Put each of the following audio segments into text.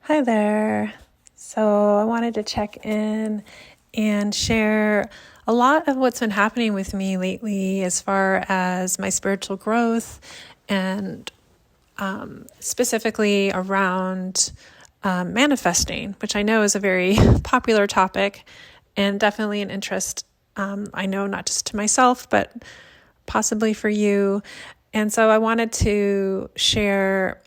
Hi there. So I wanted to check in and share a lot of what's been happening with me lately as far as my spiritual growth and specifically around manifesting, which I know is a very popular topic and definitely an interest, I know not just to myself, but possibly for you. And so I wanted to share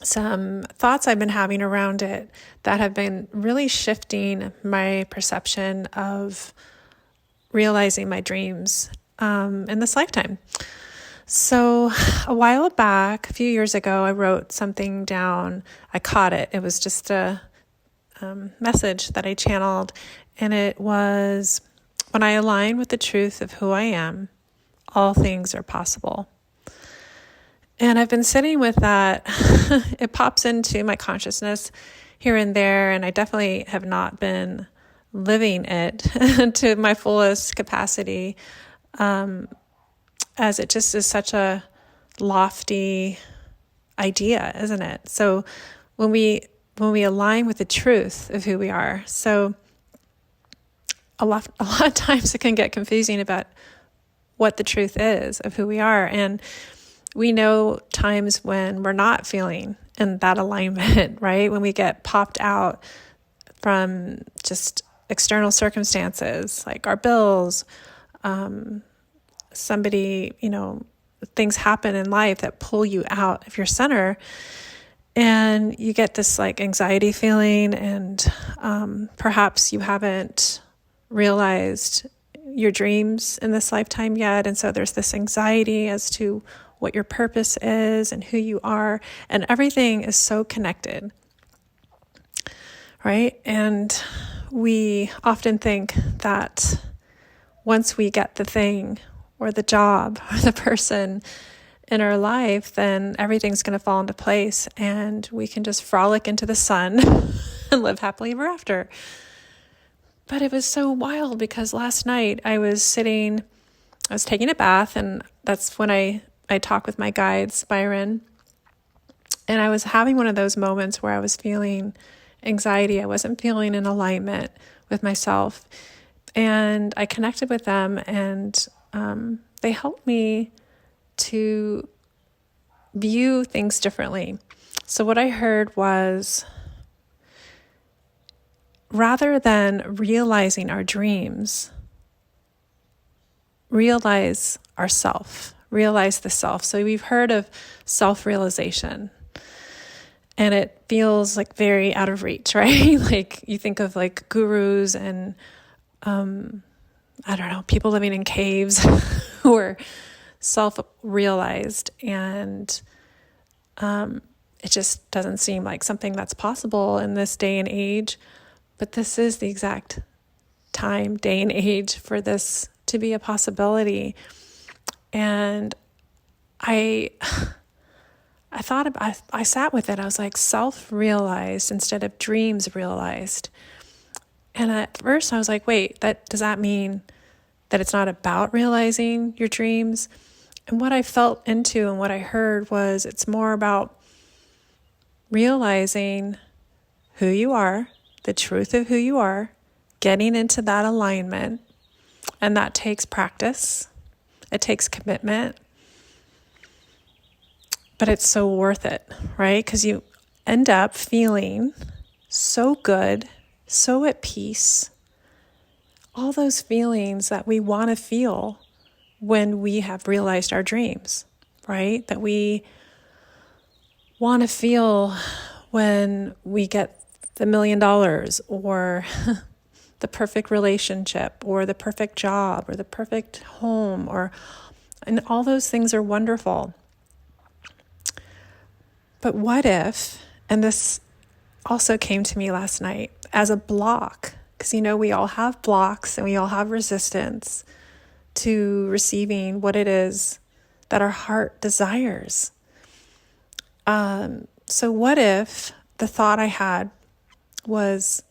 some thoughts I've been having around it that have been really shifting my perception of realizing my dreams in this lifetime. So a while back, a few years ago, I wrote something down. I caught it. It was just a message that I channeled. And it was, when I align with the truth of who I am, all things are possible. And I've been sitting with that. It pops into my consciousness here and there, and I definitely have not been living it to my fullest capacity, as it just is such a lofty idea, isn't it? So when we align with the truth of who we are, so a lot of times it can get confusing about what the truth is of who we are, and we know times when we're not feeling in that alignment, right? When we get popped out from just external circumstances, like our bills, somebody, things happen in life that pull you out of your center, and you get this like anxiety feeling, and perhaps you haven't realized your dreams in this lifetime yet. And so there's this anxiety as to what your purpose is and who you are, and everything is so connected, right? And we often think that once we get the thing or the job or the person in our life, then everything's going to fall into place and we can just frolic into the sun and live happily ever after. But it was so wild because last night I was taking a bath, and that's when I talk with my guides, Byron, and I was having one of those moments where I was feeling anxiety. I wasn't feeling in alignment with myself, and I connected with them, and they helped me to view things differently. So what I heard was, rather than realizing our dreams, realize ourself. Realize the self. So we've heard of self-realization, and it feels like very out of reach, right? Like you think of like gurus and, people living in caves who are self-realized, and it just doesn't seem like something that's possible in this day and age. But this is the exact time, day and age for this to be a possibility. And I sat with it. I was like, self-realized instead of dreams realized. And at first I was like, wait, does that mean that it's not about realizing your dreams? And what I felt into and what I heard was, it's more about realizing who you are, the truth of who you are, getting into that alignment. And that takes practice. It takes commitment, but it's so worth it, right? Because you end up feeling so good, so at peace, all those feelings that we want to feel when we have realized our dreams, right? That we want to feel when we get the $1 million or the perfect relationship or the perfect job or the perfect home, and all those things are wonderful. But what if, and this also came to me last night as a block, because we all have blocks and we all have resistance to receiving what it is that our heart desires. So what if the thought I had was,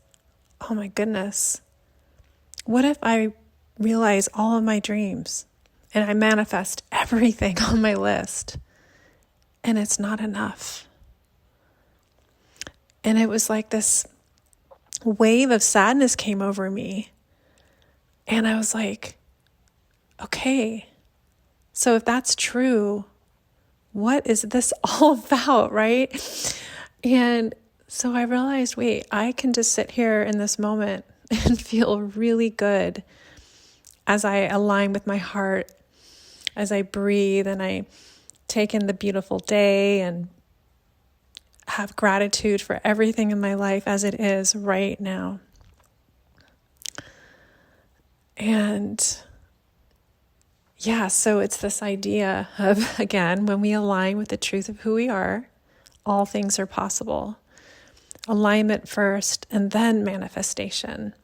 oh my goodness, what if I realize all of my dreams and I manifest everything on my list and it's not enough? And it was like this wave of sadness came over me. And I was like, okay, so if that's true, what is this all about, right? And so I realized, wait, I can just sit here in this moment and feel really good as I align with my heart, as I breathe and I take in the beautiful day and have gratitude for everything in my life as it is right now. And yeah, so it's this idea of, again, when we align with the truth of who we are, all things are possible. Alignment first and then manifestation.